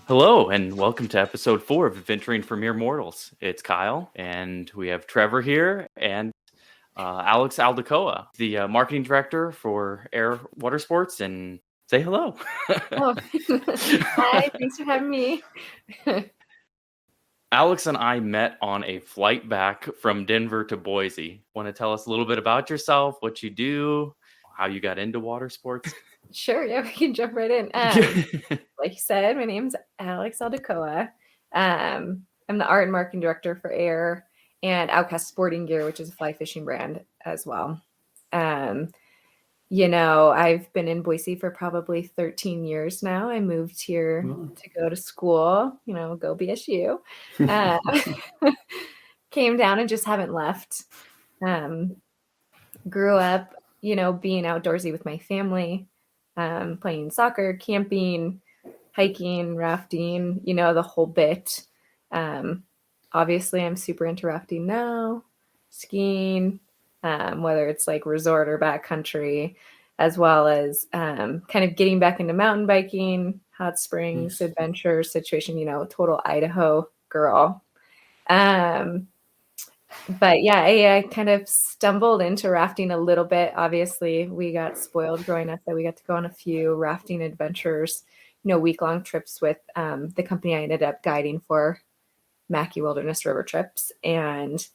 Hello, and welcome to episode 4 of Adventuring for Mere Mortals. It's Kyle, and we have Trevor here, and Alex Aldecoa, the marketing director for Aire Watersports, and say hello. Oh, hi, thanks for having me. Alex and I met on a flight back from Denver to Boise. Want to tell us a little bit about yourself, what you do, how you got into water sports? Sure, yeah, we can jump right in. Like you said, my name's Alex Aldecoa. I'm the art and marketing director for Aire and Outcast Sporting Gear, which is a fly fishing brand as well. I've been in Boise for probably 13 years now. I moved here to go to school, go BSU. Came down and just haven't left. Grew up, being outdoorsy with my family, playing soccer, camping, hiking, rafting, the whole bit. Obviously, I'm super into rafting now, skiing, whether it's like resort or backcountry, as well as kind of getting back into mountain biking, hot springs, adventure situation, total Idaho girl. But yeah, I kind of stumbled into rafting a little bit. Obviously, we got spoiled growing up that we got to go on a few rafting adventures, week-long trips with the company I ended up guiding for, Mackey Wilderness River Trips. And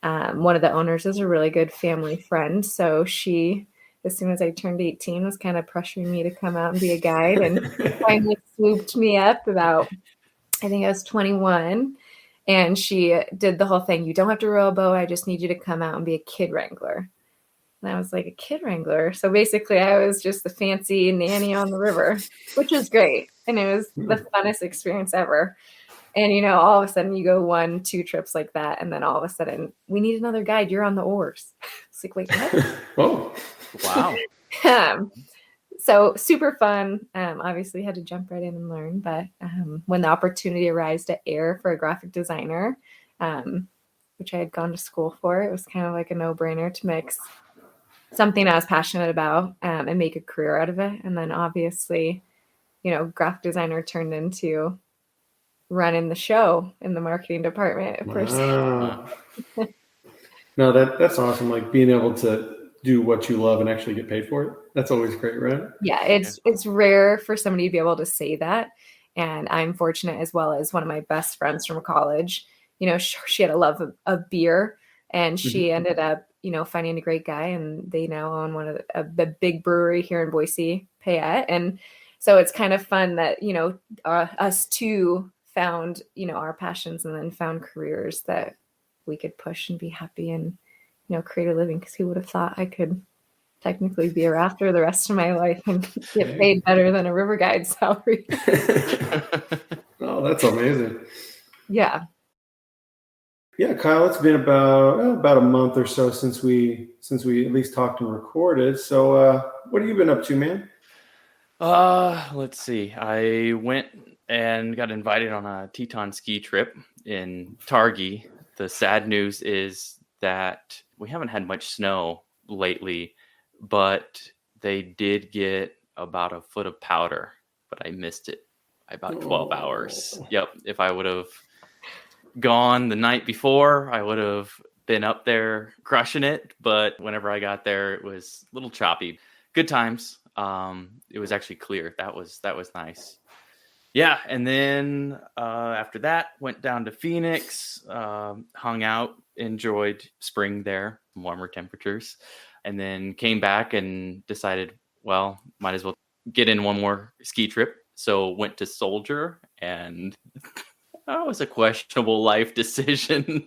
one of the owners is a really good family friend. So she, as soon as I turned 18, was kind of pressuring me to come out and be a guide, and finally swooped me up about, I think I was 21. And she did the whole thing. You don't have to row a boat. I just need you to come out and be a kid wrangler. And I was like, a kid wrangler? So basically I was just the fancy nanny on the river, which was great. And it was the funnest experience ever. And, all of a sudden you go 1-2 trips like that. And then all of a sudden, we need another guide. You're on the oars. It's like, wait, what? Oh, wow. So super fun. Obviously had to jump right in and learn. But when the opportunity arose at Aire for a graphic designer, which I had gone to school for, it was kind of like a no-brainer to mix something I was passionate about and make a career out of it. And then obviously, graphic designer turned into running the show in the marketing department. Wow. No, that's awesome. Like being able to do what you love and actually get paid for it. That's always great, right? Yeah, it's rare for somebody to be able to say that. And I'm fortunate, as well as one of my best friends from college. She had a love of beer, and she ended up, finding a great guy, and they now own one of the big brewery here in Boise, Payette. And so it's kind of fun that, us two found, our passions, and then found careers that we could push and be happy and, create a living. Because who would have thought I could technically be a rafter the rest of my life and get paid better than a river guide salary? Oh, that's amazing. Yeah. Yeah, Kyle, it's been about a month or so since we at least talked and recorded. So what have you been up to, man? Let's see. I went and got invited on a Teton ski trip in Targhee. The sad news is that we haven't had much snow lately, but they did get about a foot of powder, but I missed it by about 12 hours. Yep. If I would have gone the night before, I would have been up there crushing it. But whenever I got there, it was a little choppy. Good times. It was actually clear. That was nice. Yeah. And then after that, went down to Phoenix, hung out, enjoyed spring there, warmer temperatures, and then came back and decided, well, might as well get in one more ski trip. So went to Soldier, and that was a questionable life decision.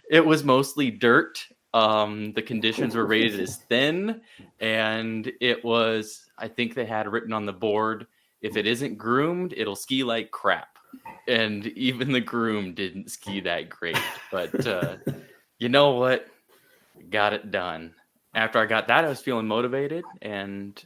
It was mostly dirt. The conditions were rated as thin, and it was, I think they had written on the board, if it isn't groomed, it'll ski like crap. And even the groom didn't ski that great. But you know what? Got it done. After I got that, I was feeling motivated, and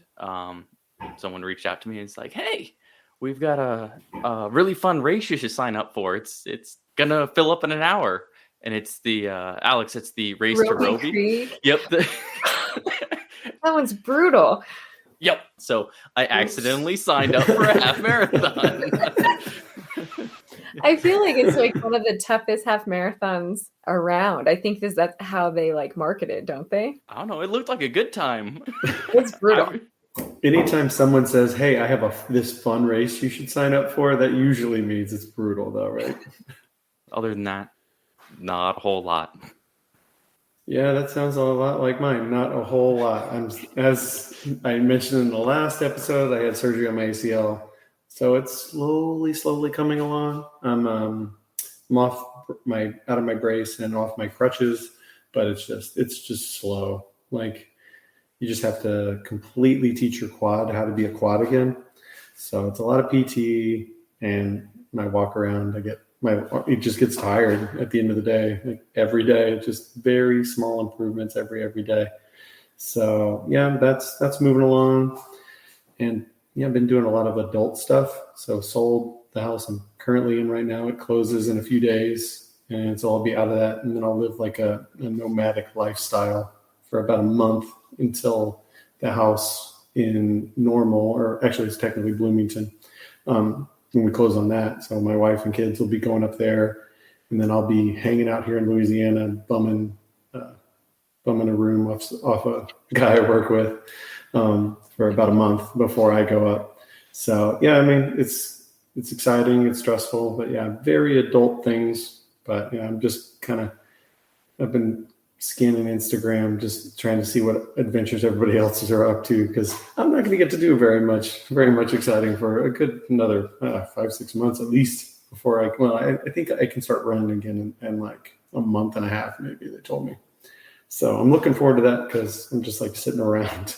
someone reached out to me and it's like, "Hey, we've got a really fun race you should sign up for. It's gonna fill up in an hour, and it's the Alex. It's the race to Roby Roby. Creek. Yep. That one's brutal. Yep. So I accidentally signed up for a half marathon. I feel like it's like one of the toughest half marathons around. I think that's how they like market it, don't they? I don't know. It looked like a good time. It's brutal. Anytime someone says, "Hey, I have this fun race you should sign up for," that usually means it's brutal, though, right? Other than that, not a whole lot. Yeah, that sounds a lot like mine. Not a whole lot. As I mentioned in the last episode, I had surgery on my ACL, so it's slowly coming along. I'm off out of my brace and off my crutches, but it's just slow. Like, you just have to completely teach your quad how to be a quad again. So it's a lot of PT and my walk around. It just gets tired at the end of the day. Like every day, just very small improvements every day. So yeah, that's moving along. And yeah, I've been doing a lot of adult stuff. So sold the house I'm currently in right now. It closes in a few days, and so I'll be out of that, and then I'll live like a nomadic lifestyle for about a month until the house in Normal, or actually it's technically Bloomington, when we close on that. So my wife and kids will be going up there, and then I'll be hanging out here in Louisiana, bumming a room off a guy I work with for about a month before I go up. So yeah, I mean, it's exciting, it's stressful, but yeah, very adult things. But yeah, I'm just I've been scanning Instagram, just trying to see what adventures everybody else are up to, because I'm not going to get to do very much exciting for a good another 5-6 months at least before I think I can start running again in like a month and a half, maybe, they told me. So I'm looking forward to that, because I'm just like sitting around.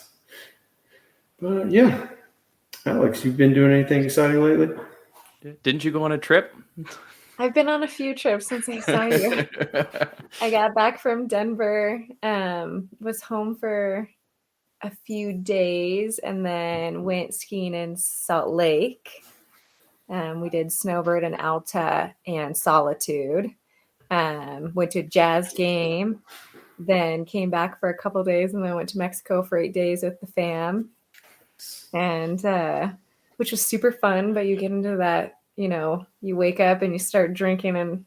But yeah, Alex, you've been doing anything exciting lately? Didn't you go on a trip? I've been on a few trips since I saw you. I got back from Denver, was home for a few days, and then went skiing in Salt Lake. We did Snowbird and Alta and Solitude. Went to a jazz game, then came back for a couple days, and then went to Mexico for 8 days with the fam, and which was super fun. But you get into that, you wake up and you start drinking and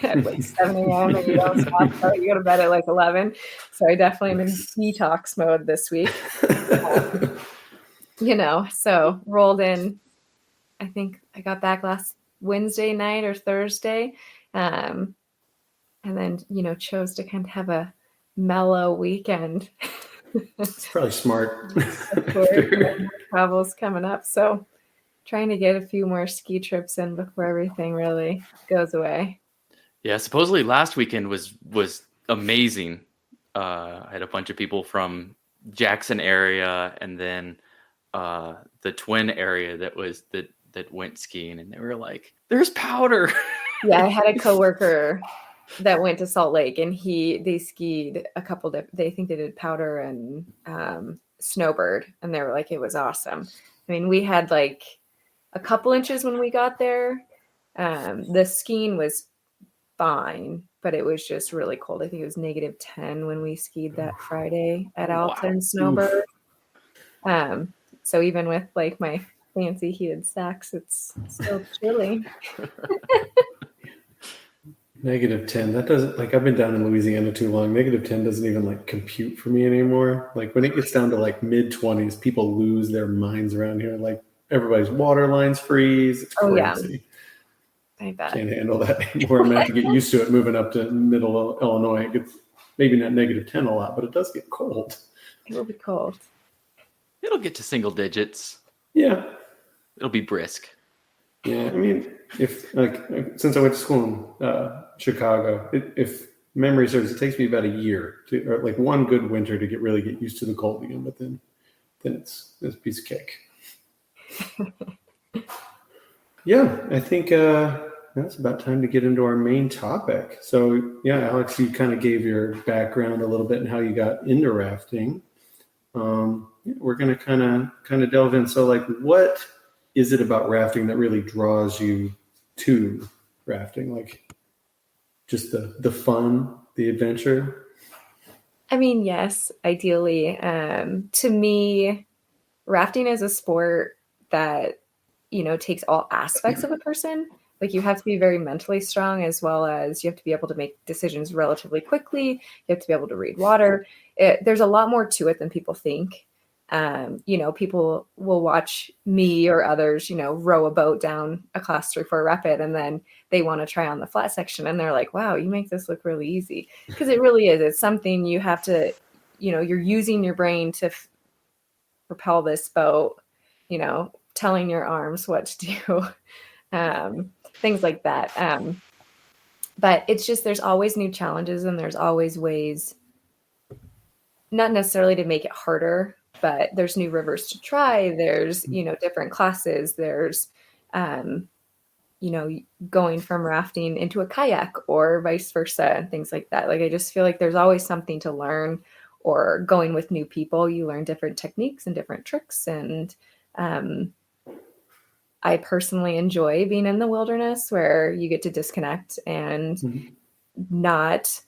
at like 7 a.m. and you don't stop till you go to bed at like 11. So I definitely am in detox mode this week. So rolled in. I think I got back last Wednesday night or Thursday. And then, chose to kind of have a mellow weekend. It's probably smart. Travel's coming up. So trying to get a few more ski trips in before everything really goes away. Yeah, supposedly last weekend was amazing. I had a bunch of people from Jackson area and then the Twin area that went skiing, and they were like, "There's powder." Yeah, I had a coworker that went to Salt Lake, and they skied a couple. They think they did powder and snowbird, and they were like, it was awesome. I mean, we had like a couple inches when we got there. The skiing was fine, but it was just really cold. I think it was -10 when we skied that Friday at Alta and Snowbird. So even with like my fancy heated sacks, it's still chilly. -10. That doesn't, like, I've been down in Louisiana too long. -10 doesn't even like compute for me anymore. Like when it gets down to like mid-20s, people lose their minds around here. Like everybody's water lines freeze. It's crazy. Yeah. I bet. Can't handle that anymore. I'm gonna have to get used to it moving up to middle Illinois. It gets maybe not -10 a lot, but it does get cold. It will be cold. It'll get to single digits. Yeah. It'll be brisk. Yeah, I mean, since I went to school in Chicago, if memory serves, it takes me about a year or like one good winter to really get used to the cold again. But then it's a piece of cake. Yeah, I think that's about time to get into our main topic. So, yeah, Alex, you kind of gave your background a little bit and how you got into rafting. We're going to kind of delve in. So, like, what is it about rafting that really draws you to rafting? Like, just the fun, the adventure? I mean, yes, ideally. To me, rafting is a sport that, takes all aspects of a person. Like, you have to be very mentally strong, as well as you have to be able to make decisions relatively quickly. You have to be able to read water. There's a lot more to it than people think. People will watch me or others, row a boat down a class 3-4 rapid, and then they want to try on the flat section, and they're like, wow, you make this look really easy. Because it really is. It's something you have to, you're using your brain to propel this boat, telling your arms what to do, things like that. But it's just, there's always new challenges, and there's always ways, not necessarily to make it harder, but there's new rivers to try. There's, different classes. There's, going from rafting into a kayak or vice versa and things like that. Like, I just feel like there's always something to learn, or going with new people, you learn different techniques and different tricks. And I personally enjoy being in the wilderness, where you get to disconnect and not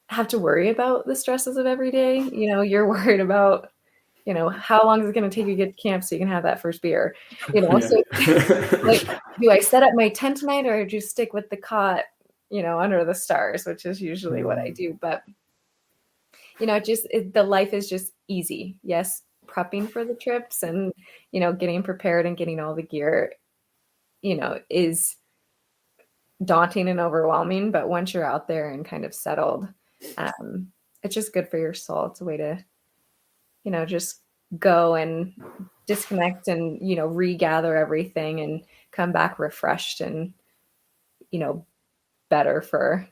have to worry about the stresses of every day. You're worried about, how long is it going to take you to get to camp so you can have that first beer? So like, do I set up my tent tonight, or just stick with the cot, under the stars, which is usually what I do. But, the life is just easy. Yes, prepping for the trips and, getting prepared and getting all the gear, is daunting and overwhelming. But once you're out there and kind of settled, it's just good for your soul. It's a way to, just go and disconnect and, regather everything and come back refreshed and, better for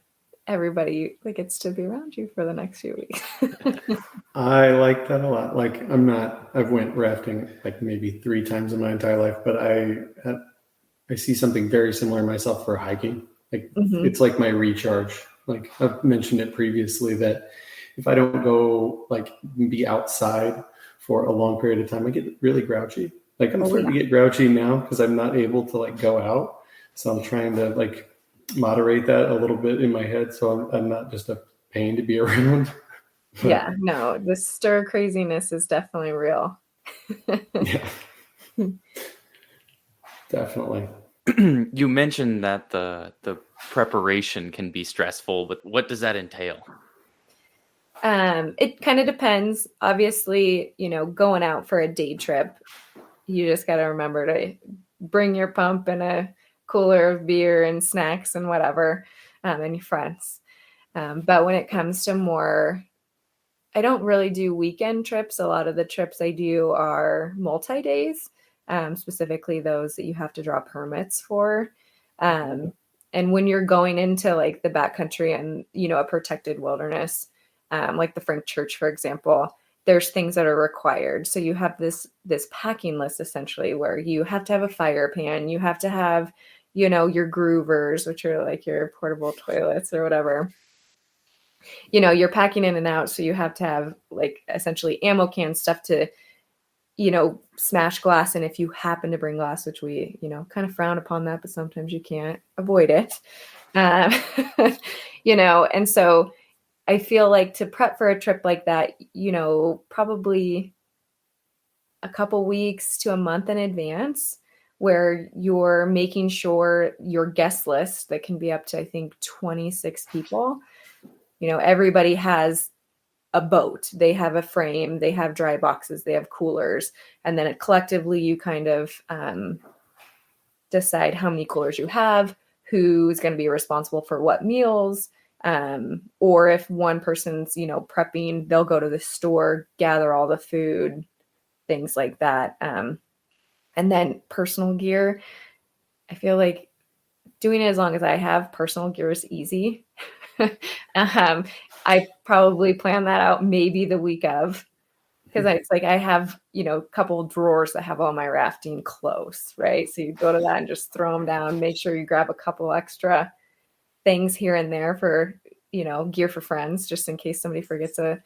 everybody that gets to be around you for the next few weeks. I like that a lot. Like, I've went rafting like maybe 3 times in my entire life, but I see something very similar myself for hiking. Like, it's like my recharge. Like, I've mentioned it previously that if I don't go like be outside for a long period of time, I get really grouchy. Like, I'm starting to get grouchy now because I'm not able to like go out. So I'm trying to like moderate that a little bit in my head, so I'm not just a pain to be around. Yeah, no, the stir craziness is definitely real. Yeah, definitely. You mentioned that the preparation can be stressful, but what does that entail? It kind of depends. Obviously, going out for a day trip, you just got to remember to bring your pump and a cooler of beer and snacks and whatever, and your friends. But when it comes to more, I don't really do weekend trips. A lot of the trips I do are multi-days, specifically those that you have to draw permits for. And when you're going into like the backcountry and, a protected wilderness, like the Frank Church, for example, there's things that are required. So you have this packing list essentially, where you have to have a fire pan, you have to have, your groovers, which are like your portable toilets or whatever. You're packing in and out. So you have to have like essentially ammo can stuff to, smash glass. And if you happen to bring glass, which we, kind of frown upon that, but sometimes you can't avoid it. And so I feel like to prep for a trip like that, probably a couple weeks to a month in advance, where you're making sure your guest list, that can be up to, I think, 26 people, everybody has a boat, they have a frame, they have dry boxes, they have coolers, and then collectively you kind of decide how many coolers you have, who's going to be responsible for what meals. Or if one person's, prepping, they'll go to the store, gather all the food, things like that. And then personal gear, I feel like doing it as long as I have, personal gear is easy. I probably plan that out maybe the week of. Because it's like I have, a couple drawers that have all my rafting clothes, right? So you go to that and just throw them down. Make sure you grab a couple extra things here and there for, gear for friends, just in case somebody forgets a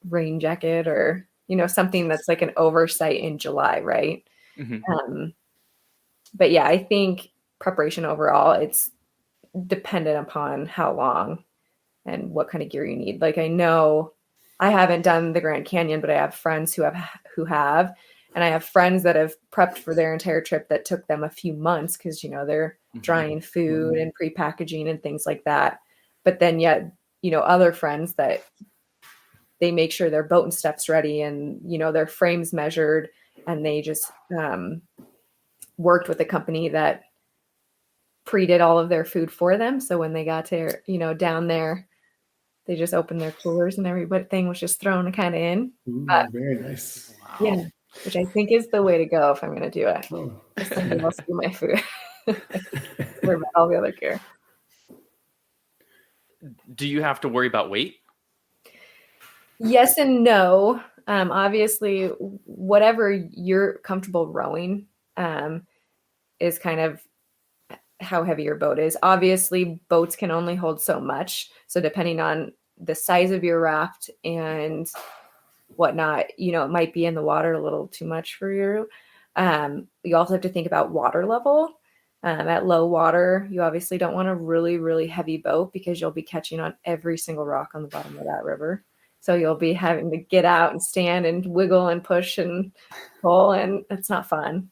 rain jacket or, something that's like an oversight in July, right? Mm-hmm. But yeah, I think preparation overall, it's dependent upon how long and what kind of gear you need. Like I know I haven't done the Grand Canyon, but I have friends who have, and I have friends that have prepped for their entire trip that took them a few months because they're drying food and pre-packaging and things like that. But then yet, other friends that they make sure their boat and stuff's ready and their frames measured, and they just worked with a company that pre-did all of their food for them. So when they got to down there, they just opened their coolers and everything was just thrown kind of in. Ooh, but, very nice. Wow. Yeah, which I think is the way to go if I'm going to do it. Oh. Just somebody else do my food. Worry about all the other gear. Do you have to worry about weight? Yes and no. Obviously, whatever you're comfortable rowing is kind of how heavy your boat is. Obviously, boats can only hold so much. So depending on the size of your raft and whatnot, it might be in the water a little too much for you. You also have to think about water level. At low water, you obviously don't want a really, really heavy boat because you'll be catching on every single rock on the bottom of that river. So you'll be having to get out and stand and wiggle and push and pull, and it's not fun.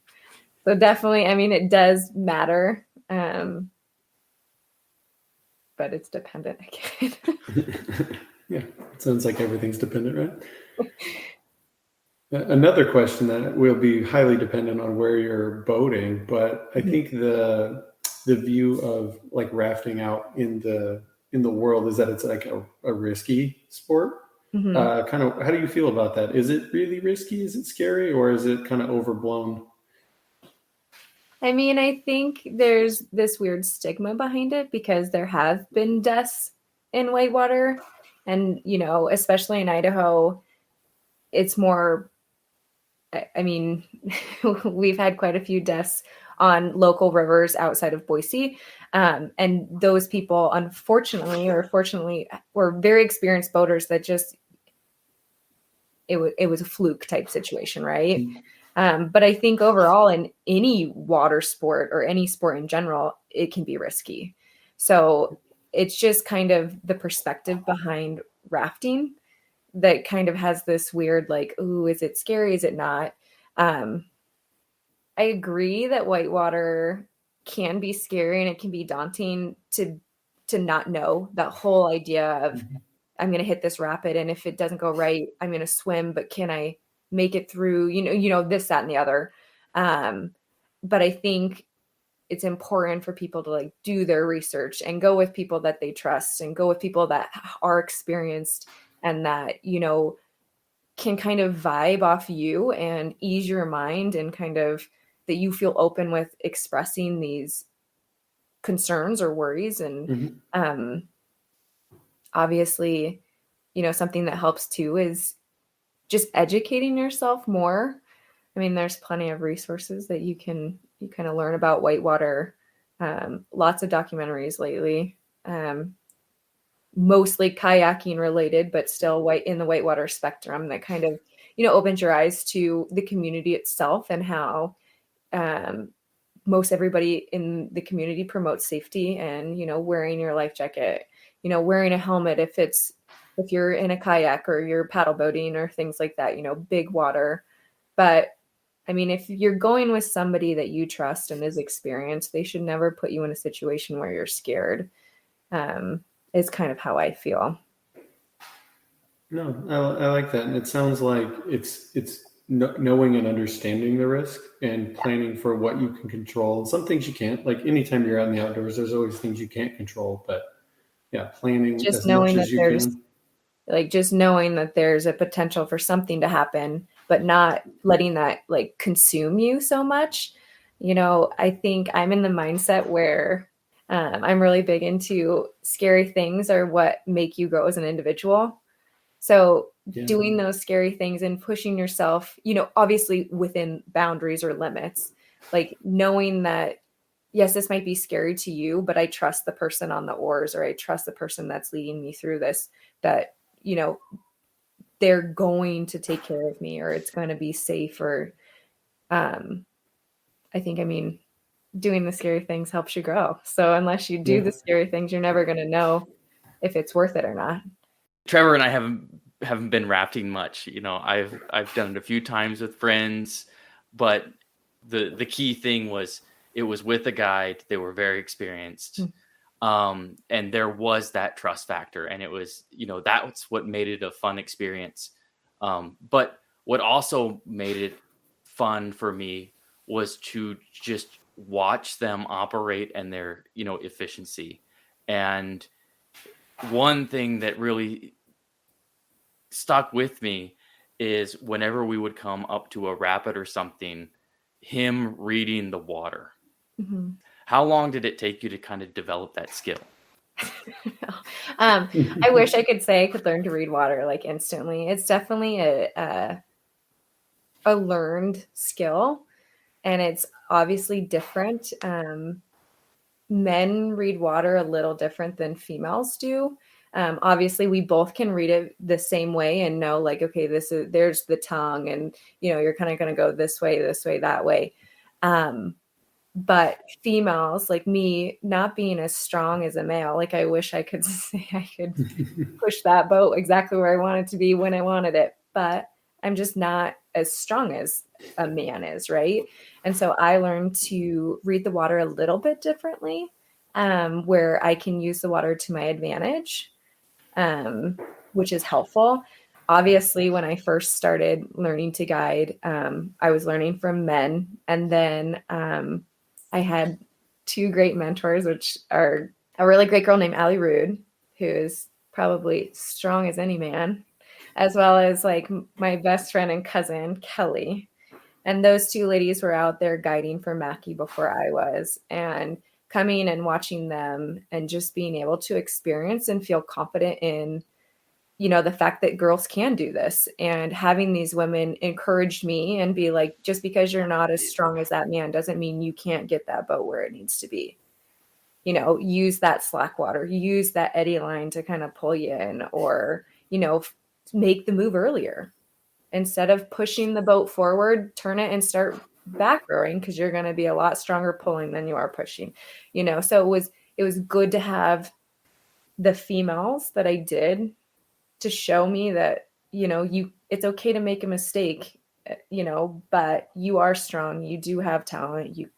So definitely, it does matter. But it's dependent again. Yeah, it sounds like everything's dependent, right? Another question that will be highly dependent on where you're boating, but I think the view of like rafting out in the world is that it's like a risky sport. Kind of, how do you feel about that? Is it really risky? Is it scary, or is it kind of overblown? I think there's this weird stigma behind it because there have been deaths in whitewater, and especially in Idaho, it's more. We've had quite a few deaths on local rivers outside of Boise, and those people, unfortunately or fortunately, were very experienced boaters that just it was a fluke type situation, right? But I think overall in any water sport or any sport in general, it can be risky. So it's just kind of the perspective behind rafting that kind of has this weird, like, ooh, is it scary? Is it not? I agree that whitewater can be scary and it can be daunting to not know. That whole idea of I'm going to hit this rapid, and if it doesn't go right, I'm going to swim, but can I make it through, this, that, and the other. But I think it's important for people to like do their research and go with people that they trust and go with people that are experienced and that, can kind of vibe off you and ease your mind, and kind of that you feel open with expressing these concerns or worries. And obviously, something that helps too is just educating yourself more. There's plenty of resources that you kind of learn about whitewater. Lots of documentaries lately, mostly kayaking related, but still in the whitewater spectrum, that kind of, opens your eyes to the community itself and how most everybody in the community promotes safety and, wearing your life jacket, wearing a helmet if you're in a kayak or you're paddle boating or things like that, big water. But if you're going with somebody that you trust and is experienced, they should never put you in a situation where you're scared. Is kind of how I feel. No, I like that. And it sounds like it's knowing and understanding the risk and planning for what you can control. Some things you can't, like anytime you're out in the outdoors, there's always things you can't control, but yeah, planning just as knowing much as you can. Like just knowing that there's a potential for something to happen, but not letting that like consume you so much. I think I'm in the mindset where I'm really big into scary things are what make you grow as an individual. So doing those scary things and pushing yourself, obviously within boundaries or limits, like knowing that, yes, this might be scary to you, but I trust the person on the oars, or I trust the person that's leading me through this, that, they're going to take care of me, or it's going to be safe. Or I think, doing the scary things helps you grow. So unless you do the scary things, you're never going to know if it's worth it or not. Trevor and I haven't been rafting much. I've done it a few times with friends, but the key thing was it was with a guide. They were very experienced. And there was that trust factor, and it was, that's what made it a fun experience. But what also made it fun for me was to just watch them operate and their, efficiency. And one thing that really stuck with me is whenever we would come up to a rapid or something, him reading the water. Mm-hmm. How long did it take you to kind of develop that skill? I wish I could say I could learn to read water like instantly. It's definitely a learned skill, and it's obviously different. Men read water a little different than females do. Obviously we both can read it the same way and know, like, okay, there's the tongue, and you're kind of going to go this way, that way. But females, like me, not being as strong as a male, like I wish I could say I could push that boat exactly where I wanted to be when I wanted it, but I'm just not as strong as a man is, right? And so I learned to read the water a little bit differently, where I can use the water to my advantage, which is helpful. Obviously, when I first started learning to guide, I was learning from men, and then I had two great mentors, which are a really great girl named Allie Rude, who is probably strong as any man, as well as like my best friend and cousin, Kelly. And those two ladies were out there guiding for Mackie before I was, and coming and watching them and just being able to experience and feel confident in, the fact that girls can do this, and having these women encouraged me and be like, just because you're not as strong as that man doesn't mean you can't get that boat where it needs to be. Use that slack water, use that eddy line to kind of pull you in, or, make the move earlier. Instead of pushing the boat forward, turn it and start back rowing, because you're going to be a lot stronger pulling than you are pushing, so it was good to have the females that I did to show me that, it's okay to make a mistake, but you are strong. You do have talent. You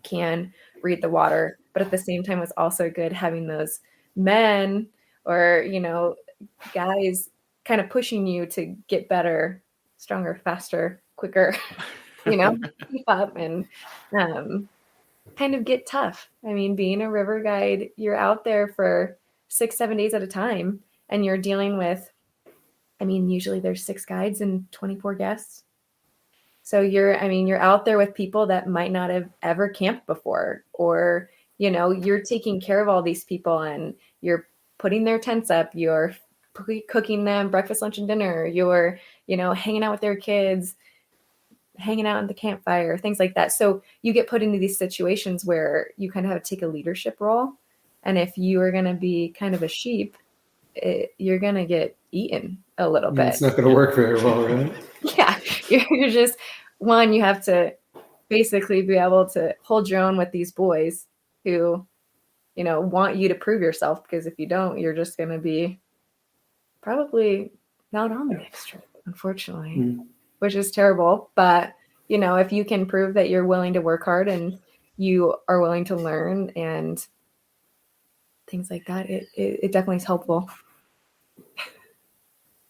can read the water. But at the same time, it's also good having those men or, guys kind of pushing you to get better, stronger, faster, quicker, keep up and kind of get tough. Being a river guide, you're out there for 6-7 days at a time, and you're dealing with, usually there's 6 guides and 24 guests. So you're out there with people that might not have ever camped before, or, you're taking care of all these people, and you're putting their tents up, you're cooking them breakfast, lunch, and dinner, you're, hanging out with their kids, hanging out at the campfire, things like that. So you get put into these situations where you kind of have to take a leadership role. And if you are going to be kind of a sheep, you're going to get eaten a little bit. It's not going to work very well, right? Yeah. You're just, one, you have to basically be able to hold your own with these boys who, want you to prove yourself, because if you don't, you're just going to be probably not on the next trip, unfortunately, which is terrible. But, if you can prove that you're willing to work hard and you are willing to learn and things like that, it definitely is helpful.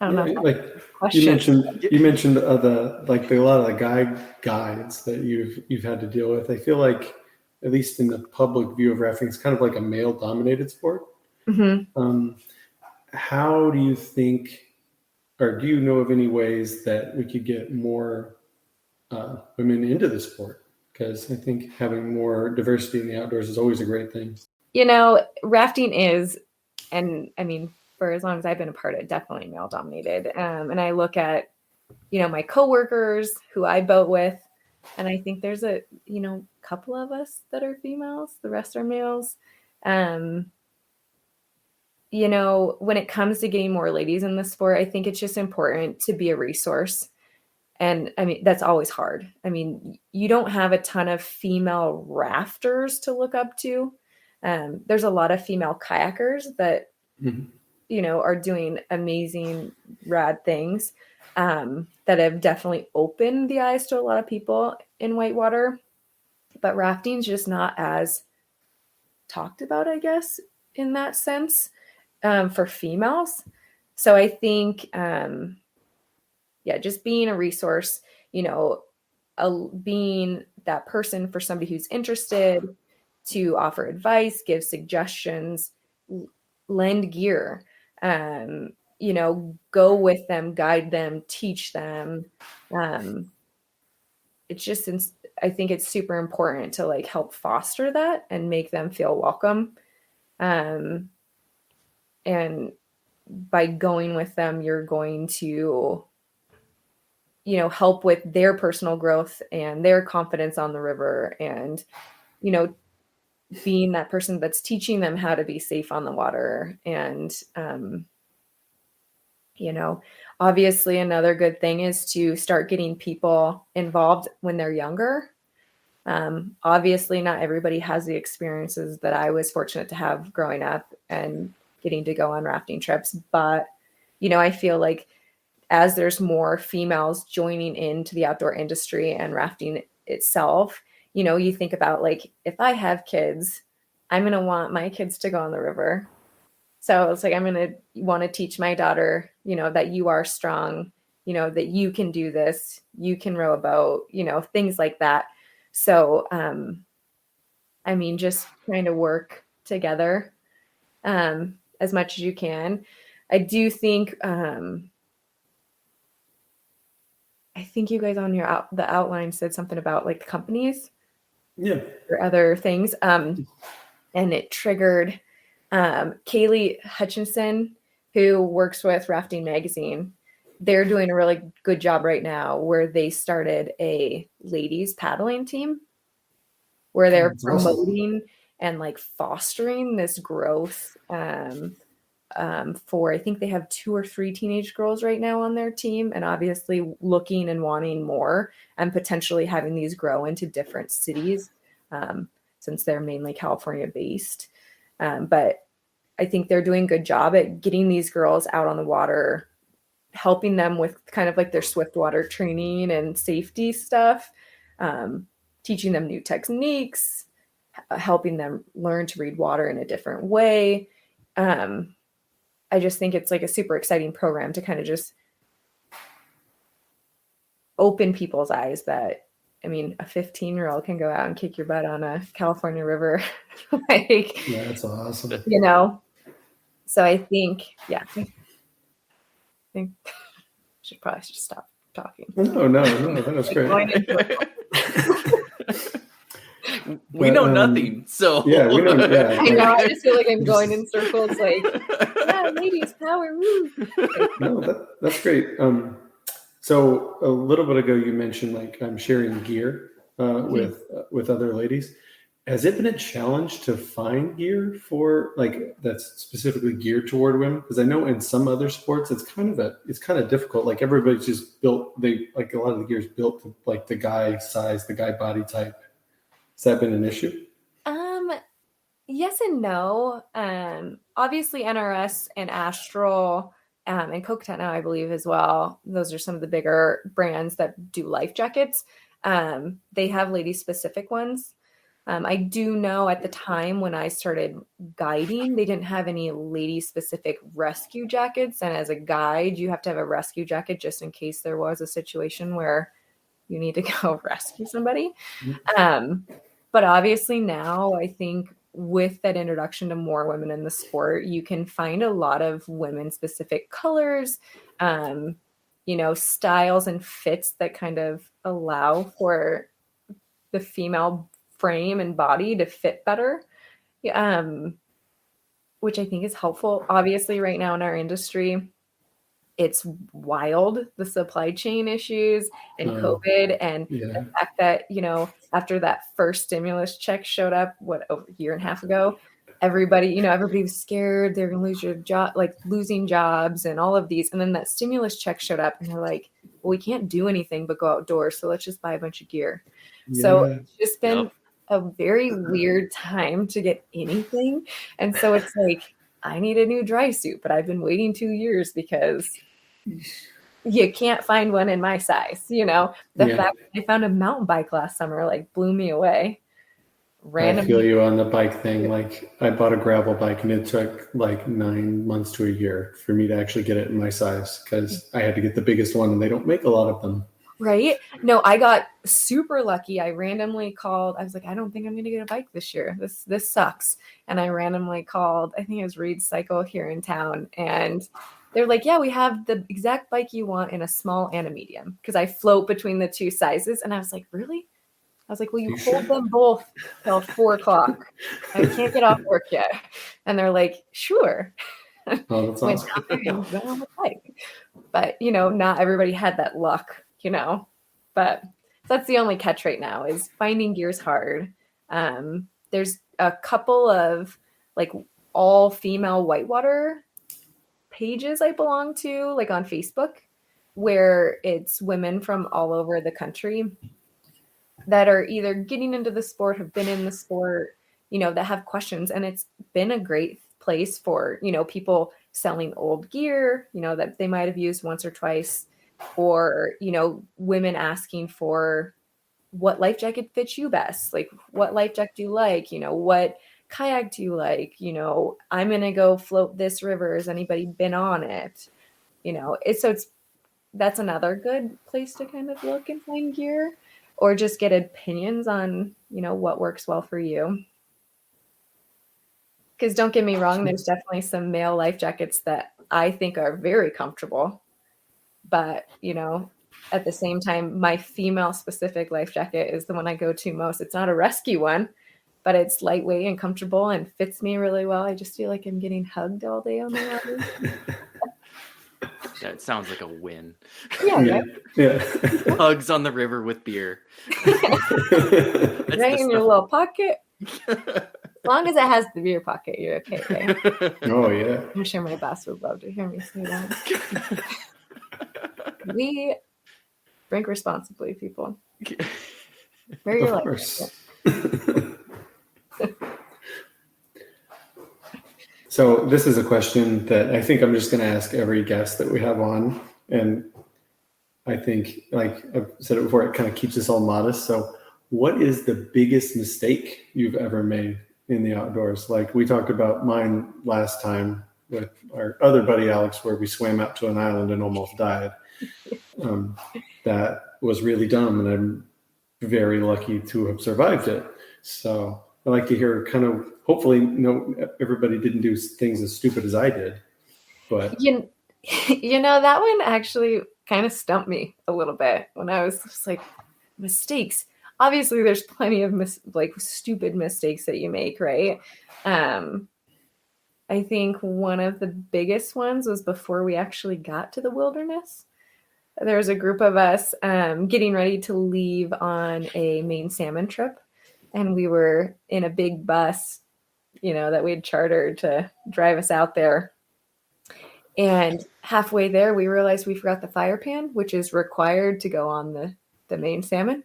I don't know. Like you mentioned a lot of the guides that you've had to deal with. I feel like, at least in the public view of rafting, it's kind of like a male dominated sport. Mm-hmm. How do you think, or do you know of any ways that we could get more women into the sport? Because I think having more diversity in the outdoors is always a great thing. Rafting is, and for as long as I've been a part of it, definitely male dominated. And I look at, my coworkers who I boat with, and I think there's a, couple of us that are females, the rest are males. When it comes to getting more ladies in the sport, I think it's just important to be a resource. And I mean, that's always hard. I mean, you don't have a ton of female rafters to look up to. There's a lot of female kayakers that, are doing amazing, rad things that have definitely opened the eyes to a lot of people in whitewater. But rafting's just not as talked about, I guess, in that sense for females. So I think, just being a resource, being that person for somebody who's interested to offer advice, give suggestions, lend gear, go with them, guide them, teach them. It's just, I think it's super important to like help foster that and make them feel welcome. And by going with them, you're going to, help with their personal growth and their confidence on the river and, being that person that's teaching them how to be safe on the water. And, obviously another good thing is to start getting people involved when they're younger. Obviously not everybody has the experiences that I was fortunate to have growing up and getting to go on rafting trips. But, I feel like as there's more females joining into the outdoor industry and rafting itself, you think about like, if I have kids, I'm going to want my kids to go on the river. So it's like, I'm going to want to teach my daughter, that you are strong, that you can do this, you can row a boat, things like that. So, just trying to work together as much as you can. I do think, I think you guys on the outline said something about like companies, or other things, and it triggered Kaylee Hutchinson, who works with Rafting Magazine. They're doing a really good job right now, where they started a ladies paddling team, where they're promoting and like fostering this growth. For I think they have 2 or 3 teenage girls right now on their team, and obviously looking and wanting more and potentially having these grow into different cities, since they're mainly California based. But I think they're doing a good job at getting these girls out on the water, helping them with kind of like their swift water training and safety stuff, teaching them new techniques, helping them learn to read water in a different way. I just think it's like a super exciting program to kind of just open people's eyes that, a 15-year-old can go out and kick your butt on a California river. Yeah, that's awesome. So I think, I think should probably just stop talking. No, that was great. We know nothing, so yeah, we know. Yeah, I know. I just feel like I'm going in circles. Like, ladies power. Woo. No, that's great. So a little bit ago, you mentioned like I'm sharing gear with other ladies. Has it been a challenge to find gear for like that's specifically geared toward women? Because I know in some other sports it's kind of difficult. Like everybody's just built. A lot of the gear is built to like the guy size, the guy body type. Has that been an issue? Yes and no. Obviously NRS and Astral and Coquetet now, I believe, as well. Those are some of the bigger brands that do life jackets. They have lady-specific ones. I do know at the time when I started guiding, they didn't have any lady-specific rescue jackets. And as a guide, you have to have a rescue jacket just in case there was a situation where you need to go rescue somebody. But obviously now, I think with that introduction to more women in the sport, you can find a lot of women-specific colors, styles and fits that kind of allow for the female frame and body to fit better. which I think is helpful. Obviously, right now in our industry, it's wild, the supply chain issues and COVID and the fact that, after that first stimulus check showed up, over a year and a half ago, everybody was scared they're going to lose your job, like losing jobs and all of these. And then that stimulus check showed up and they're like, well, we can't do anything but go outdoors. So let's just buy a bunch of gear. Yeah. So it's just been a very weird time to get anything. And so it's like, I need a new dry suit, but I've been waiting 2 years because you can't find one in my size. The fact that I found a mountain bike last summer like blew me away. I feel you on the bike thing. Like I bought a gravel bike and it took like 9 months to a year for me to actually get it in my size because I had to get the biggest one and they don't make a lot of them. Right? No, I got super lucky. I randomly called. I was like, I don't think I'm going to get a bike this year. This sucks. And I randomly called, I think it was Reed Cycle here in town. And they're like, yeah, we have the exact bike you want in a small and a medium. Because I float between the two sizes. And I was like, really? I was like, well, you hold them both till 4:00. I can't get off work yet. And they're like, sure. Oh, that's awesome. Go on the bike. But, not everybody had that luck, But that's the only catch right now is finding gear is hard. There's a couple of like all female whitewater pages I belong to, like on Facebook, where it's women from all over the country that are either getting into the sport, have been in the sport, that have questions. And it's been a great place for, people selling old gear, that they might have used once or twice, or, women asking for what life jacket fits you best. Like, what life jacket do you like? What kayak do you like? I'm going to go float this river. Has anybody been on it? That's another good place to kind of look and find gear. Or just get opinions on, what works well for you. Because don't get me wrong, there's definitely some male life jackets that I think are very comfortable. But, at the same time, my female specific life jacket is the one I go to most. It's not a rescue one, but it's lightweight and comfortable and fits me really well. I just feel like I'm getting hugged all day on the water. That sounds like a win. Yeah. Hugs on the river with beer. Right in your little pocket. As long as it has the beer pocket, you're okay, right? Oh, yeah. I'm sure my boss would love to hear me say that. We drink responsibly, people. Very of course. So this is a question that I think I'm just going to ask every guest that we have on. And I think, like I've said it before, it kind of keeps us all modest. So what is the biggest mistake you've ever made in the outdoors? Like we talked about mine last time with our other buddy, Alex, where we swam out to an island and almost died. That was really dumb. And I'm very lucky to have survived it. So I like to hear kind of, hopefully, everybody didn't do things as stupid as I did, but that one actually kind of stumped me a little bit when I was just like, mistakes. Obviously, there's plenty of stupid mistakes that you make, right? I think one of the biggest ones was before we actually got to the wilderness. There was a group of us getting ready to leave on a Maine salmon trip. And we were in a big bus, that we had chartered to drive us out there. And halfway there, we realized we forgot the fire pan, which is required to go on the Maine salmon.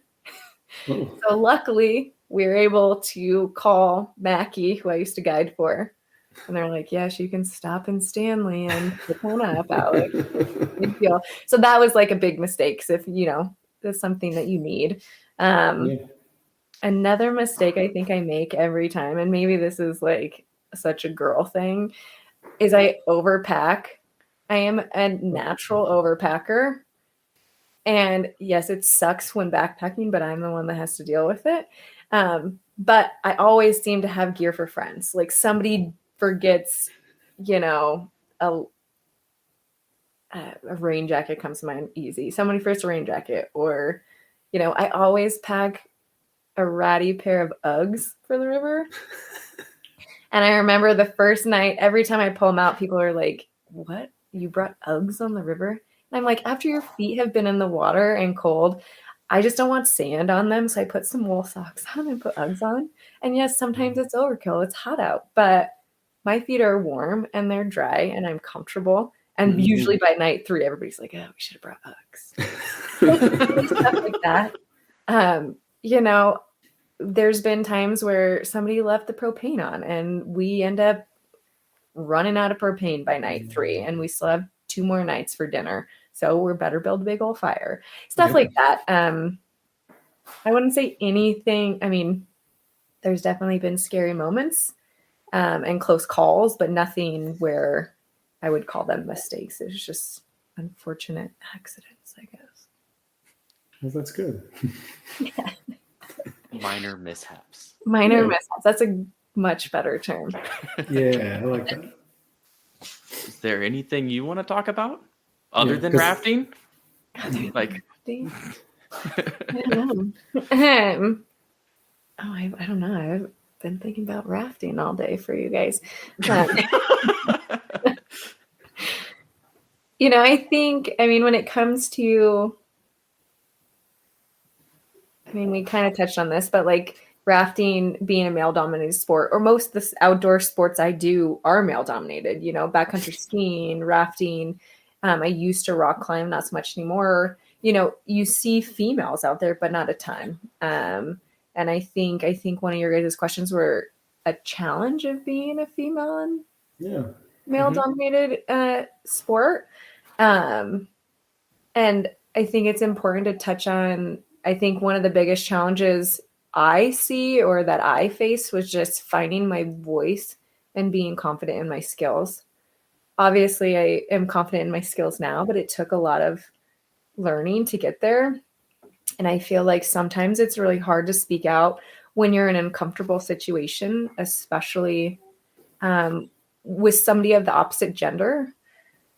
So luckily, we were able to call Mackie, who I used to guide for. And they're like, yes, you can stop in Stanley and pick one up, Alex. Big deal. So that was like a big mistake. So if, there's something that you need. Another mistake I think I make every time, and maybe this is like such a girl thing, is I overpack. I am a natural overpacker. And yes, it sucks when backpacking, but I'm the one that has to deal with it. But I always seem to have gear for friends. Like somebody forgets, a rain jacket comes to mind easy. Somebody forgets a rain jacket, or, I always pack a ratty pair of Uggs for the river. And I remember the first night, every time I pull them out, people are like, what? You brought Uggs on the river? And I'm like, after your feet have been in the water and cold, I just don't want sand on them. So I put some wool socks on and put Uggs on. And yes, sometimes it's overkill. It's hot out, but my feet are warm and they're dry and I'm comfortable. And usually by night 3, everybody's like, oh, we should have brought Uggs. Stuff like that. You know, there's been times where somebody left the propane on and we end up running out of propane by night 3 and we still have 2 more nights for dinner. So we're better build a big old fire. Stuff like that. I wouldn't say anything. I mean, there's definitely been scary moments and close calls, but nothing where I would call them mistakes. It's just unfortunate accidents, I guess. Well, that's good. Yeah. Minor mishaps. Minor mishaps. That's a much better term. Yeah, I like that. Is there anything you want to talk about other than rafting? Like, I don't know. I don't know. I've been thinking about rafting all day for you guys. You know, I mean, when it comes to, I mean, we kind of touched on this, but like rafting being a male-dominated sport, or most of the outdoor sports I do are male-dominated, you know, backcountry skiing, rafting. I used to rock climb, not so much anymore. You know, you see females out there, but not a ton. And I think one of your guys' questions were a challenge of being a female and male-dominated sport. And I think it's important to touch on, I think one of the biggest challenges I see or that I face was just finding my voice and being confident in my skills. Obviously, I am confident in my skills now, but it took a lot of learning to get there. And I feel like sometimes it's really hard to speak out when you're in an uncomfortable situation, especially with somebody of the opposite gender.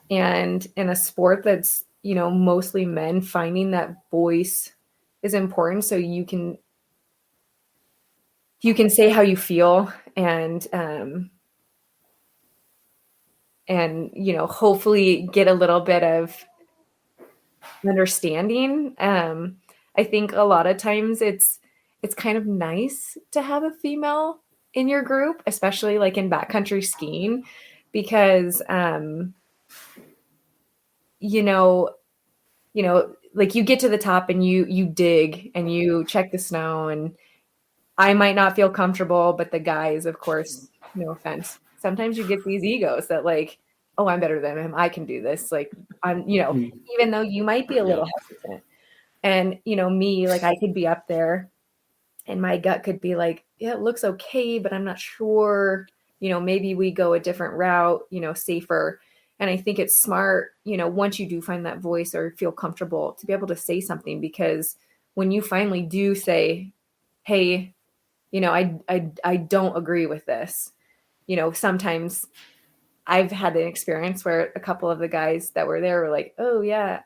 And in a sport that's, you know, mostly men, finding that voice is important so you can say how you feel and you know, hopefully get a little bit of understanding. I think a lot of times it's kind of nice to have a female in your group, especially like in backcountry skiing, because you know, like you get to the top and you dig and you check the snow, and I might not feel comfortable, but the guys, of course, no offense, sometimes you get these egos that like, oh, I'm better than him, I can do this. Like I'm, you know, even though you might be a little hesitant. And, you know, me, like I could be up there and my gut could be like, yeah, it looks okay, but I'm not sure, you know, maybe we go a different route, you know, safer. And I think it's smart, you know, once you do find that voice or feel comfortable to be able to say something, because when you finally do say, hey, you know, I don't agree with this, you know, sometimes I've had an experience where a couple of the guys that were there were like, oh yeah,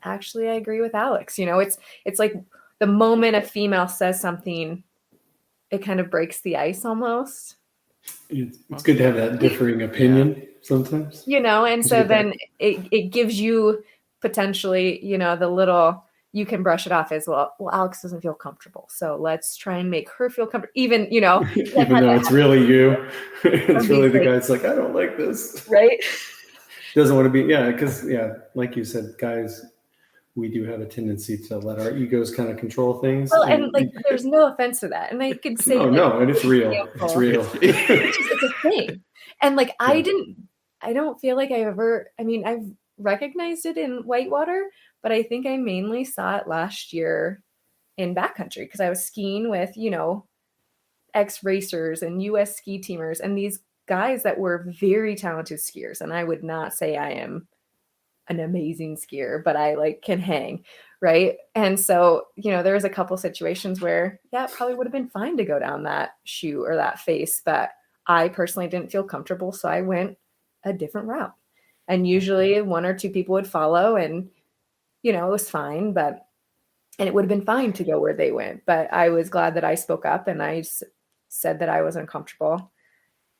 actually I agree with Alex. You know, it's like the moment a female says something, it kind of breaks the ice almost. It's good to have that differing opinion sometimes. You know, and so then it gives you potentially, you know, the little, you can brush it off as well. Well, Alex doesn't feel comfortable, so let's try and make her feel comfortable. Even, you know, even though it's really you, it's really the guy's like, I don't like this, right? Doesn't want to be, because like you said, guys, we do have a tendency to let our egos kind of control things. Well, and like, there's no offense to that, and I could say, no, and it's real. It's real. It's a thing, and like I don't feel like I've recognized it in Whitewater, but I think I mainly saw it last year in backcountry because I was skiing with, you know, ex-racers and US ski teamers and these guys that were very talented skiers. And I would not say I am an amazing skier, but I like can hang, right? And so, you know, there was a couple situations where, it probably would have been fine to go down that chute or that face, but I personally didn't feel comfortable, so I went a different route. And usually 1 or 2 people would follow, and you know, it was fine, and it would have been fine to go where they went. But I was glad that I spoke up and I said that I was uncomfortable.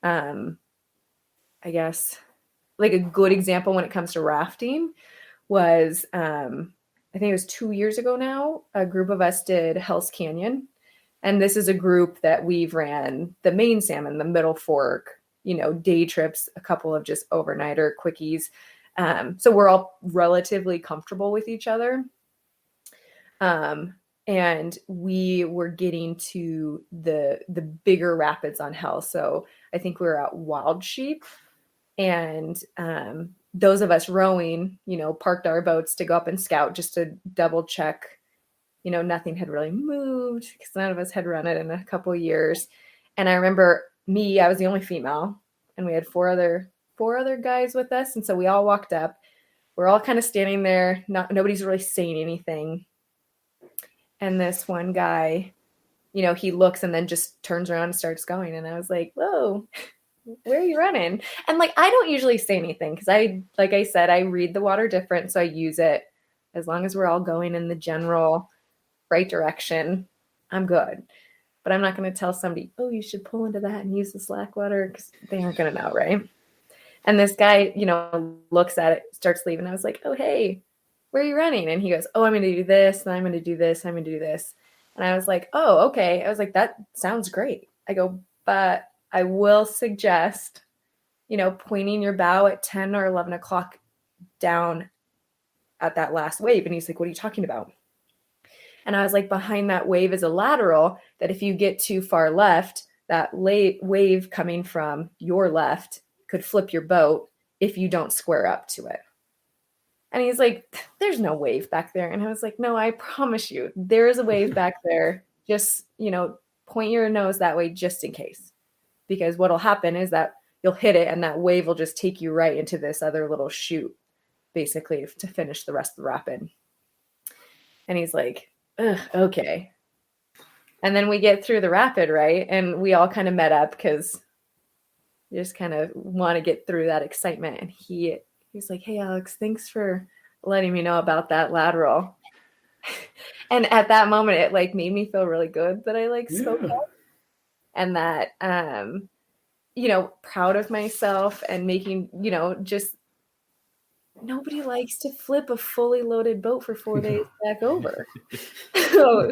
I guess like a good example when it comes to rafting was, I think it was 2 years ago now, a group of us did Hell's Canyon. And this is a group that we've ran the main salmon, the Middle Fork, day trips, a couple of just overnighter quickies. So we're all relatively comfortable with each other. And we were getting to the bigger rapids on Hell. So I think we were at Wild Sheep. And those of us rowing, parked our boats to go up and scout just to double check, nothing had really moved because none of us had run it in a couple of years. And I remember I was the only female, and we had four other guys with us. And so we all walked up. We're all kind of standing there. Nobody's really saying anything. And this one guy, he looks and then just turns around and starts going. And I was like, whoa, where are you running? And like, I don't usually say anything because like I said, I read the water different. So I use it as long as we're all going in the general right direction. I'm good. But I'm not going to tell somebody, oh, you should pull into that and use the slack water, because they aren't going to know, right? And this guy, looks at it, starts leaving. I was like, oh, hey, where are you running? And he goes, oh, I'm going to do this, and I'm going to do this, I'm going to do this. And I was like, oh, okay. I was like, that sounds great. I go, but I will suggest, pointing your bow at 10 or 11 o'clock down at that last wave. And he's like, what are you talking about? And I was like, behind that wave is a lateral that if you get too far left, that wave coming from your left could flip your boat if you don't square up to it. And he's like, there's no wave back there. And I was like, no, I promise you, there is a wave back there. Just, point your nose that way just in case. Because what'll happen is that you'll hit it and that wave will just take you right into this other little chute, basically, to finish the rest of the rapid. And he's like, ugh, okay. And then we get through the rapid, right? And we all kind of met up because you just kind of want to get through that excitement. And he's like, hey, Alex, thanks for letting me know about that lateral. And at that moment, it like made me feel really good that I spoke up, and that, proud of myself and making, just nobody likes to flip a fully loaded boat for 4 days back over. So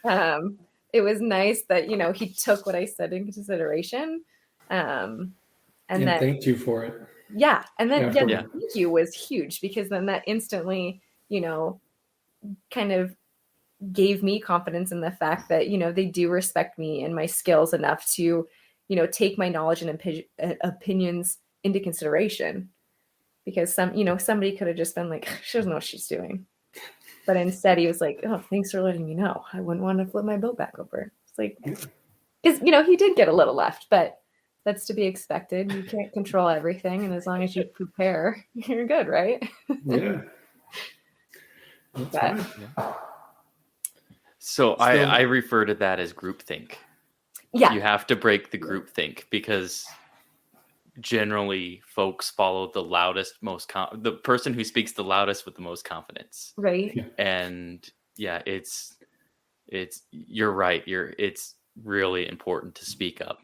it was nice that, he took what I said into consideration. And then thanked you for it. Yeah. And then thank you was huge, because then that instantly, kind of gave me confidence in the fact that, they do respect me and my skills enough to, take my knowledge and opinions into consideration. Because somebody could have just been like, she doesn't know what she's doing. But instead he was like, oh, thanks for letting me know. I wouldn't want to flip my boat back over. It's like, because, he did get a little left, but that's to be expected. You can't control everything. And as long as you prepare, you're good, right? Yeah. Right. So I refer to that as groupthink. Yeah. You have to break the groupthink, because generally folks follow the loudest, the person who speaks the loudest with the most confidence. Right. And it's you're right. It's really important to speak up,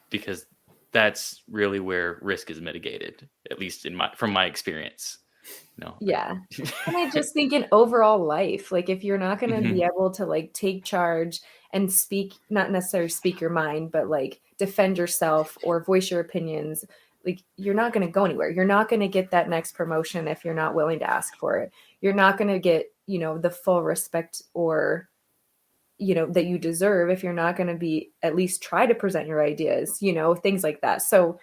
because that's really where risk is mitigated, at least from my experience. No. Yeah. And I just think in overall life, like if you're not going to be able to take charge and speak, not necessarily speak your mind, but defend yourself or voice your opinions, you're not going to go anywhere. You're not going to get that next promotion if you're not willing to ask for it. You're not going to get, the full respect or, that you deserve if you're not going to be at least try to present your ideas, things like that. So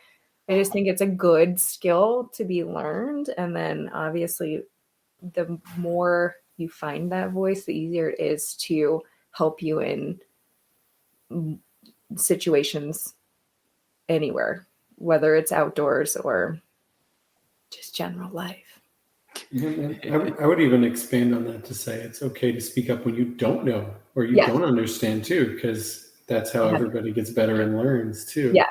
I just think it's a good skill to be learned. And then obviously the more you find that voice, the easier it is to help you in situations anywhere, whether it's outdoors or just general life. I would even expand on that to say it's okay to speak up when you don't know or you don't understand too, because that's how everybody gets better and learns too. Yeah.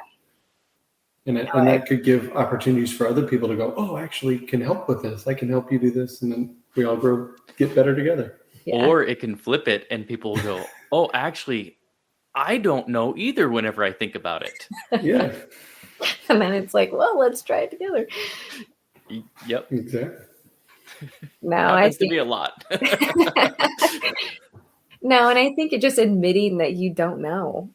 And that could give opportunities for other people to go, oh, I actually can help with this. I can help you do this. And then we all get better together. Yeah. Or it can flip it and people will go, oh, actually, I don't know either whenever I think about it. Yeah, And then it's like, well, let's try it together. Yep. exactly. No, Happens to be a lot. No, and I think it just admitting that you don't know.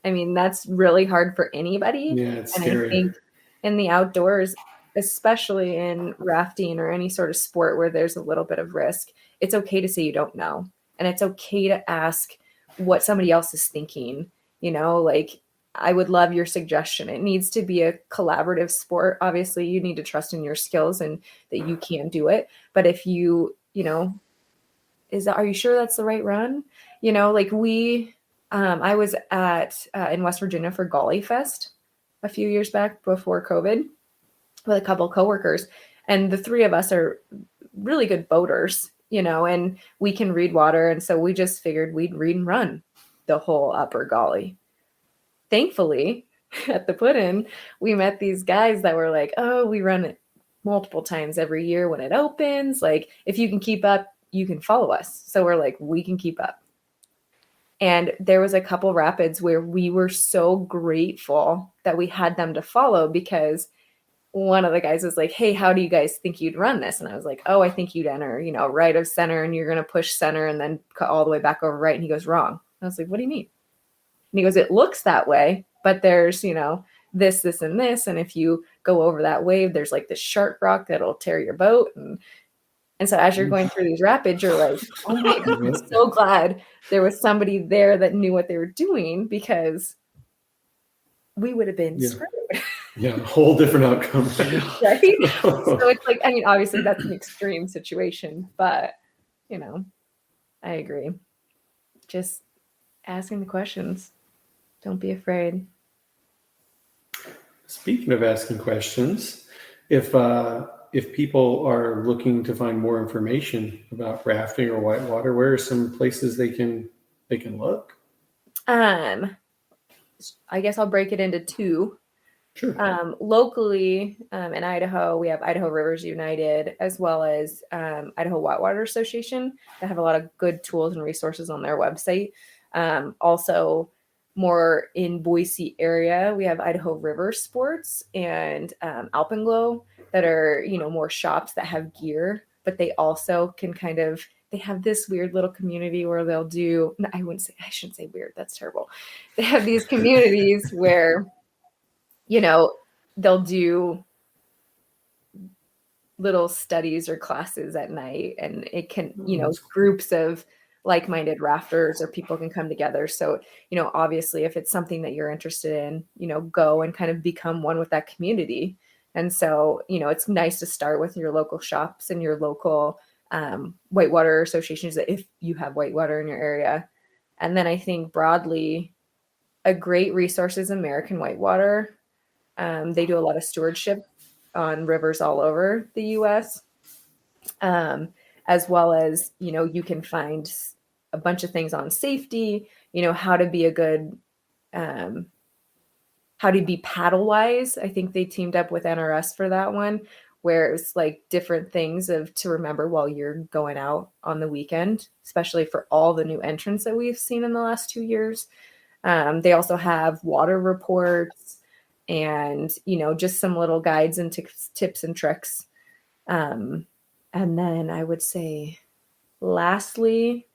I mean, that's really hard for anybody. Yeah, it's And scary. I think in the outdoors, especially in rafting or any sort of sport where there's a little bit of risk, it's okay to say you don't know. And it's okay to ask what somebody else is thinking. You know, like, I would love your suggestion. It needs to be a collaborative sport. Obviously, you need to trust in your skills and that you can do it. But if you know, are you sure that's the right run? You know, like I was at in West Virginia for Golly Fest a few years back before COVID with a couple coworkers, and the three of us are really good boaters, you know, and we can read water, and so we just figured we'd read and run the whole upper Golly. Thankfully, at the put-in, we met these guys that were like, "Oh, we run it multiple times every year when it opens. Like, if you can keep up, you can follow us." So we're like, we can keep up. And there was a couple rapids where we were so grateful that we had them to follow, because one of the guys was like, "Hey, how do you guys think you'd run this?" And I was like, "Oh, I think you'd enter, you know, right of center, and you're going to push center and then cut all the way back over right." And he goes, "Wrong." I was like, "What do you mean?" And he goes, "It looks that way, but there's, you know, this, and this. And if you go over that wave, there's like this sharp rock that'll tear your boat." And so as you're going through these rapids, you're like, "Oh my God, I'm so glad there was somebody there that knew what they were doing, because we would have been screwed." Yeah, a whole different outcome. Right? So it's like, I mean, obviously that's an extreme situation, but, you know, I agree. Just asking the questions. Don't be afraid. Speaking of asking questions, if people are looking to find more information about rafting or whitewater, where are some places they can look? I guess I'll break it into two. Sure. Locally, in Idaho, we have Idaho Rivers United, as well as Idaho Whitewater Association, that have a lot of good tools and resources on their website. Also, more in Boise area, we have Idaho River Sports and Alpenglow, that are, you know, more shops that have gear, but they also can they have this weird little community where they'll do, I shouldn't say weird, that's terrible. They have these communities where, you know, they'll do little studies or classes at night, and it can, you know, groups of like-minded rafters or people can come together. So, you know, obviously if it's something that you're interested in, you know, go and kind of become one with that community. And so, you know, it's nice to start with your local shops and your local whitewater associations, if you have whitewater in your area. And then I think broadly, a great resource is American Whitewater. They do a lot of stewardship on rivers all over the U.S., as well as, you know, you can find a bunch of things on safety, you know, how to be a good, how to be paddle wise. I think they teamed up with NRS for that one, where it was like different things to remember while you're going out on the weekend, especially for all the new entrants that we've seen in the last 2 years. They also have water reports and, you know, just some little guides and tips and tricks. And then I would say lastly,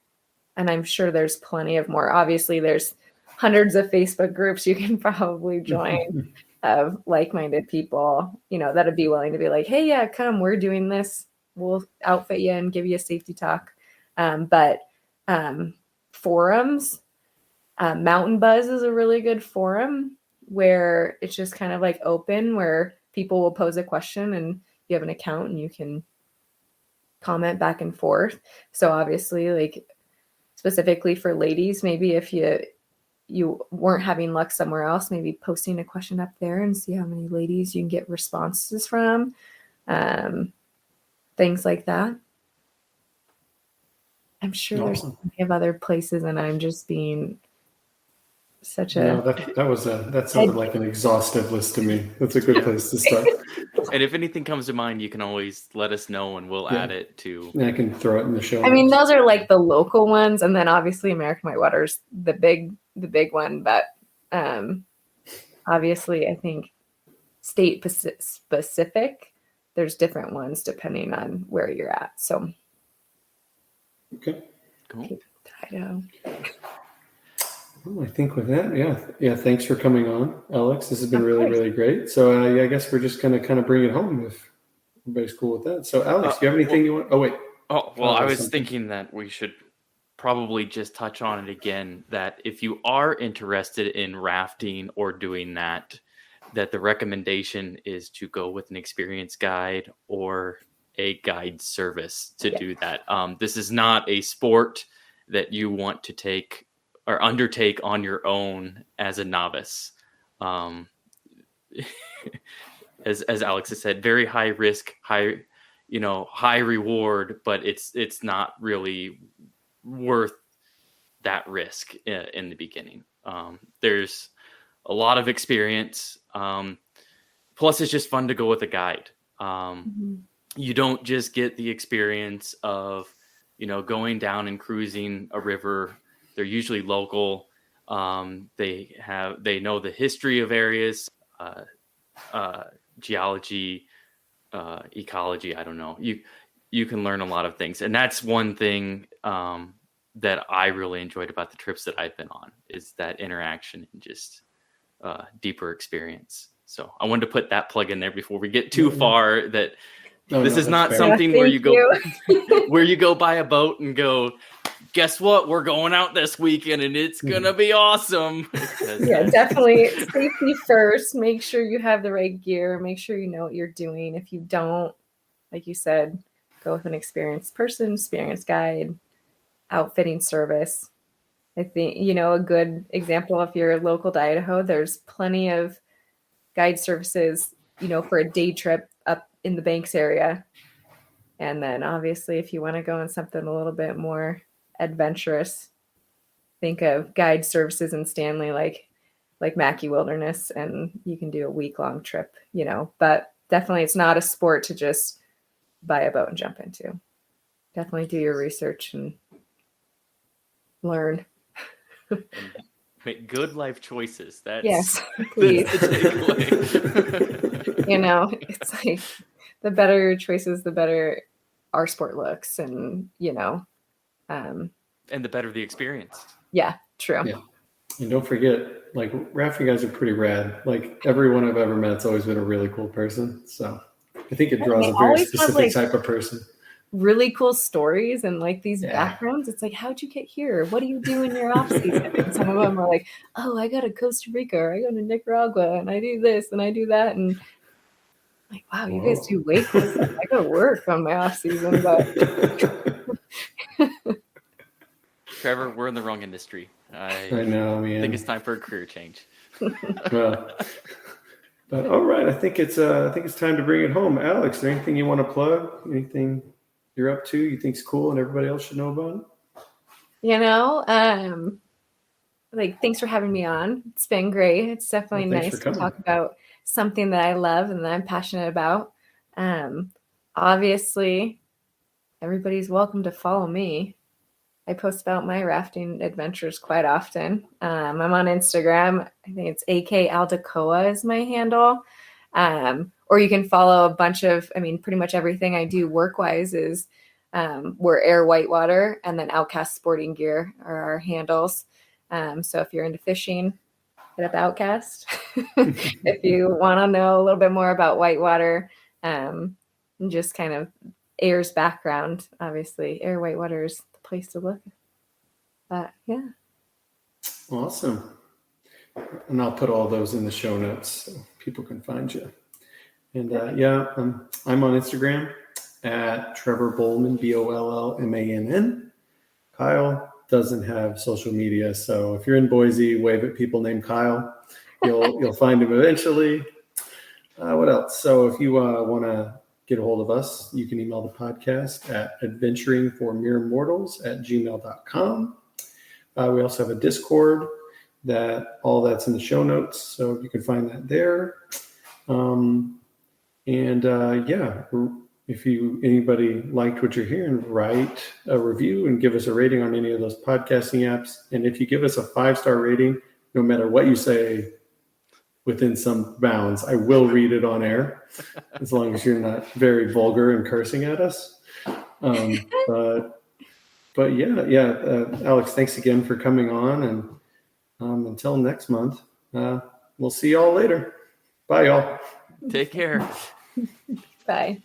and I'm sure there's plenty of more, obviously there's hundreds of Facebook groups you can probably join of like-minded people, you know, that'd be willing to be like, "Hey, yeah, come, we're doing this. We'll outfit you and give you a safety talk." But forums, Mountain Buzz is a really good forum where it's just kind of like open, where people will pose a question and you have an account and you can comment back and forth. So obviously, like, specifically for ladies, maybe if you weren't having luck somewhere else, maybe posting a question up there and see how many ladies you can get responses from, things like that. I'm sure there's plenty of other places, and I'm just being such a... No, that sounded like an exhaustive list to me. That's a good place to start. And if anything comes to mind, you can always let us know and we'll add it to... I can throw it in the show notes. I mean, those are like the local ones, and then obviously American Whitewater's the big the big one, but obviously I think state specific, there's different ones depending on where you're at. So Okay. Cool. Idaho. Well, I think with that, yeah. Thanks for coming on, Alex. This has been Of really, course. really great. So I guess we're just going to kind of bring it home if everybody's cool with that. So Alex, do you have anything you want? Oh wait. Oh, well, I was something. thinking that we should probably just touch on it again, that if you are interested in rafting or doing that the recommendation is to go with an experienced guide or a guide service to do that. This is not a sport that you want to take or undertake on your own as a novice. As Alex has said, very high risk, high reward, but it's not really worth that risk in the beginning. There's a lot of experience. Plus, it's just fun to go with a guide. You don't just get the experience of, going down and cruising a river. They're usually local. They know the history of areas, geology, ecology. I don't know. You can learn a lot of things, and that's one thing that I really enjoyed about the trips that I've been on, is that interaction and just deeper experience. So I wanted to put that plug in there before we get too far, that this is not fair. something where you go where you go buy a boat and go, guess what? We're going out this weekend and it's going to be awesome. Yeah, definitely safety first. Make sure you have the right gear. Make sure you know what you're doing. If you don't, like you said, go with an experienced person, experienced guide, outfitting service. I think, a good example, if you're local to Idaho, there's plenty of guide services, for a day trip up in the Banks area. And then obviously if you want to go on something a little bit more adventurous, think of guide services in Stanley, like Mackey Wilderness, and you can do a week-long trip, but definitely it's not a sport to just buy a boat and jump into. Definitely do your research and learn. And make good life choices. That's yes, please. It's like the better your choices, the better our sport looks, and and the better the experience. Yeah, true. Yeah. And don't forget, like, rafting guys are pretty rad. Like, everyone I've ever met's always been a really cool person. So I think it draws a very specific type of person. Really cool stories and these backgrounds. It's like, how'd you get here? What do you do in your off season? And some of them are like, oh, I go to Costa Rica, or I go to Nicaragua, and I do this and I do that. And I'm like, wow, you guys do way cool stuff. I go to work on my off season, but Trevor, we're in the wrong industry. I know, man. I think it's time for a career change. Well, but all right, I think it's time to bring it home. Alex, is there anything you want to plug? Anything you're up to you think's cool and everybody else should know about it? Thanks for having me on. It's been great. It's definitely nice to talk about something that I love and that I'm passionate about. Obviously, everybody's welcome to follow me. I post about my rafting adventures quite often. I'm on Instagram. I think it's AK Aldecoa is my handle. Or you can follow a bunch of, pretty much everything I do work-wise is we're Aire Whitewater, and then Outcast Sporting Gear are our handles. So if you're into fishing, hit up Outcast. If you want to know a little bit more about Whitewater, and just kind of Aire's background, obviously Aire Whitewater is the place to look. But yeah. Awesome. And I'll put all those in the show notes so people can find you. And I'm on Instagram at Trevor Bollman, Bollmann. Kyle doesn't have social media, so if you're in Boise, wave at people named Kyle. You'll find him eventually. What else? So if you want to get a hold of us, you can email the podcast at adventuringformeremortals@gmail.com. We also have a Discord all that's in the show notes, so you can find that there. if anybody liked what you're hearing, write a review and give us a rating on any of those podcasting apps. And if you give us a 5-star rating, no matter what you say, within some bounds, I will read it on air, as long as you're not very vulgar and cursing at us. But yeah, Alex, thanks again for coming on. And until next month, we'll see y'all later. Bye, y'all. Take care. Bye.